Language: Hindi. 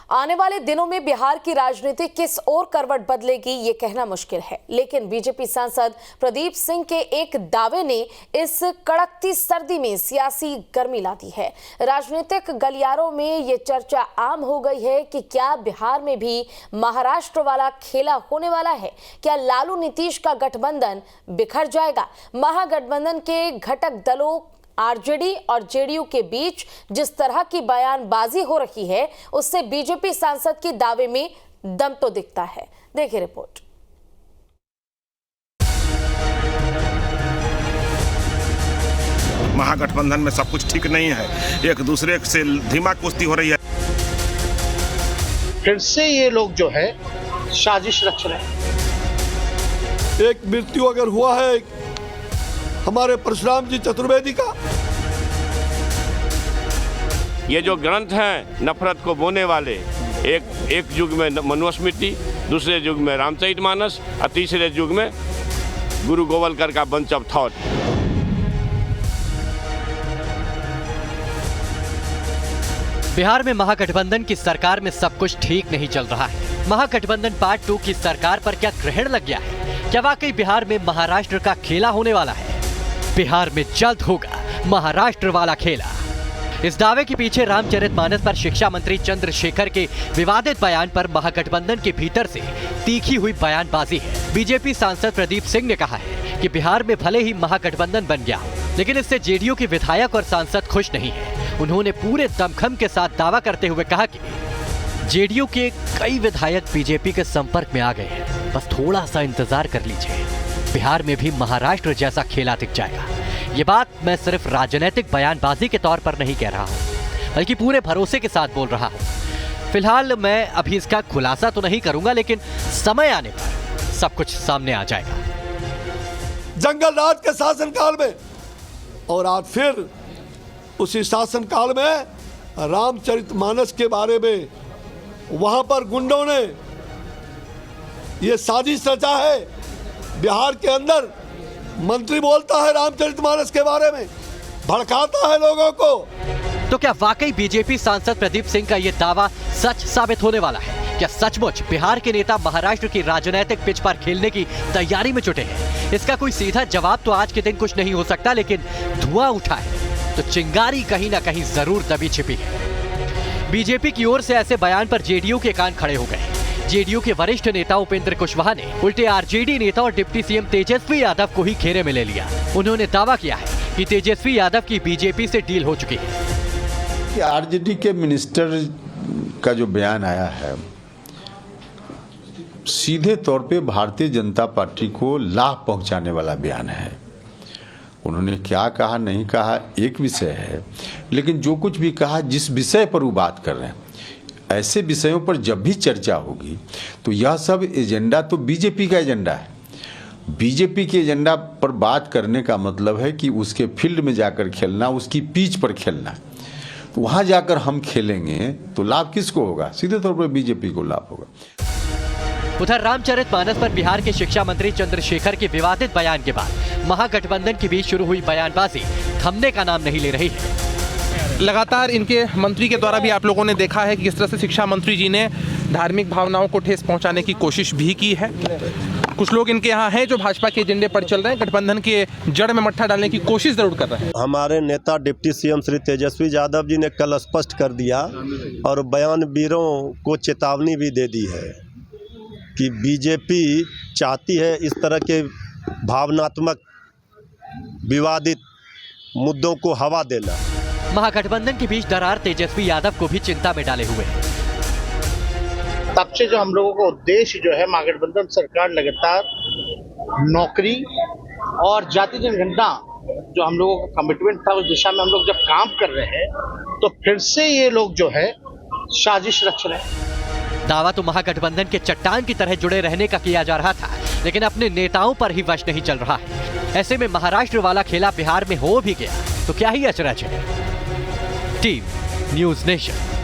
आने वाले दिनों में बिहार की राजनीति किस ओर करवट बदलेगी ये कहना मुश्किल है, लेकिन बीजेपी सांसद प्रदीप सिंह के एक दावे ने इस कड़कती सर्दी में सियासी गर्मी ला दी है। राजनीतिक गलियारों में ये चर्चा आम हो गई है कि क्या बिहार में भी महाराष्ट्र वाला खेला होने वाला है। क्या लालू नीतीश का गठबंधन बिखर जाएगा? महागठबंधन के घटक दलों आरजेडी और जेडीयू के बीच जिस तरह की बयानबाजी हो रही है, उससे बीजेपी सांसद के दावे में दम तो दिखता है। देखिए रिपोर्ट। महागठबंधन में सब कुछ ठीक नहीं है, एक दूसरे से धीमा कुश्ती हो रही है। फिर से ये लोग जो है साजिश रच रहे हैं। एक मृत्यु अगर हुआ है हमारे परशुराम जी चतुर्वेदी का, ये जो ग्रंथ हैं नफरत को बोने वाले, एक युग में मनुस्मृति, दूसरे युग में रामचरितमानस और तीसरे युग में गुरु गोवलकर का बंच ऑफ थॉट। बिहार में महागठबंधन की सरकार में सब कुछ ठीक नहीं चल रहा है। महागठबंधन पार्ट 2 की सरकार पर क्या ग्रहण लग गया है? क्या वाकई बिहार में महाराष्ट्र का खेला होने वाला है? बिहार में जल्द होगा महाराष्ट्र वाला खेला। इस दावे के पीछे रामचरितमानस पर शिक्षा मंत्री चंद्रशेखर के विवादित बयान पर महागठबंधन के भीतर से तीखी हुई बयानबाजी है। बीजेपी सांसद प्रदीप सिंह ने कहा है कि बिहार में भले ही महागठबंधन बन गया हो, लेकिन इससे जेडीयू के विधायक और सांसद खुश नहीं है। उन्होंने पूरे दमखम के साथ दावा करते हुए कहा कि जेडीयू के कई विधायक बीजेपी के संपर्क में आ गए हैं, बस थोड़ा सा इंतजार कर लीजिए, बिहार में भी महाराष्ट्र जैसा खेला दिख जाएगा। ये बात मैं सिर्फ राजनीतिक बयानबाजी के तौर पर नहीं कह रहा हूँ, बल्कि पूरे भरोसे के साथ बोल रहा हूँ। फिलहाल मैं अभी इसका खुलासा तो नहीं करूंगा, लेकिन समय आने पर सब कुछ सामने आ जाएगा। जंगल राज के शासनकाल में और आज फिर उसी शासनकाल में रामचरितमानस के बारे में वहां पर गुंडों ने ये साजिश रचा है। बिहार के अंदर मंत्री बोलता है रामचरितमानस के बारे में, भड़काता है लोगों को। तो क्या वाकई बीजेपी सांसद प्रदीप सिंह का ये दावा सच साबित होने वाला है? क्या सचमुच बिहार के नेता महाराष्ट्र की राजनीतिक पिच पर खेलने की तैयारी में जुटे हैं? इसका कोई सीधा जवाब तो आज के दिन कुछ नहीं हो सकता, लेकिन धुआं उठा है तो चिंगारी कहीं ना कहीं जरूर दबी छिपी है। बीजेपी की ओर से ऐसे बयान पर जेडीयू के कान खड़े हो गए। जेडीयू के वरिष्ठ नेता उपेंद्र कुशवाहा ने उल्टे आरजेडी नेता और डिप्टी सीएम तेजस्वी यादव को ही घेरे में ले लिया। उन्होंने दावा किया है कि तेजस्वी यादव की बीजेपी से डील हो चुकी है। आरजेडी के मिनिस्टर का जो बयान आया है, सीधे तौर पे भारतीय जनता पार्टी को लाभ पहुंचाने वाला बयान है। उन्होंने क्या कहा नहीं कहा एक विषय है, लेकिन जो कुछ भी कहा, जिस विषय पर वो बात कर रहे हैं, ऐसे विषयों पर जब भी चर्चा होगी तो यह सब एजेंडा तो बीजेपी का एजेंडा है। बीजेपी के एजेंडा पर बात करने का मतलब है कि उसके फील्ड में जाकर खेलना, उसकी पिच पर खेलना। तो वहां जाकर हम खेलेंगे तो लाभ किसको होगा? सीधे तौर पर बीजेपी को लाभ होगा। उधर रामचरितमानस पर बिहार के शिक्षा मंत्री चंद्रशेखर के विवादित बयान के बाद महागठबंधन के बीच शुरू हुई बयानबाजी थमने का नाम नहीं ले रही है। लगातार इनके मंत्री के द्वारा भी आप लोगों ने देखा है कि किस तरह से शिक्षा मंत्री जी ने धार्मिक भावनाओं को ठेस पहुंचाने की कोशिश भी की है। कुछ लोग इनके यहाँ हैं जो भाजपा के एजेंडे पर चल रहे हैं, गठबंधन के जड़ में मट्ठा डालने की कोशिश जरूर कर रहे हैं। हमारे नेता डिप्टी सीएम श्री तेजस्वी यादव जी ने कल स्पष्ट कर दिया और बयानबाजों को चेतावनी भी दे दी है कि बीजेपी चाहती है इस तरह के भावनात्मक विवादित मुद्दों को हवा देना। महागठबंधन के बीच दरार तेजस्वी यादव को भी चिंता में डाले हुए है। तब से जो हम लोगों का उद्देश्य जो है, महागठबंधन सरकार लगातार नौकरी और जाति जनगणना जो हम लोगों का कमिटमेंट था, उस दिशा में हम लोग जब काम कर रहे हैं तो फिर से ये लोग जो है साजिश रच रहे हैं। दावा तो महागठबंधन के चट्टान की तरह जुड़े रहने का किया जा रहा था, लेकिन अपने नेताओं पर ही वश नहीं चल रहा है। ऐसे में महाराष्ट्र वाला खेला बिहार में हो भी गया तो क्या ही अचरज है। Team news nation.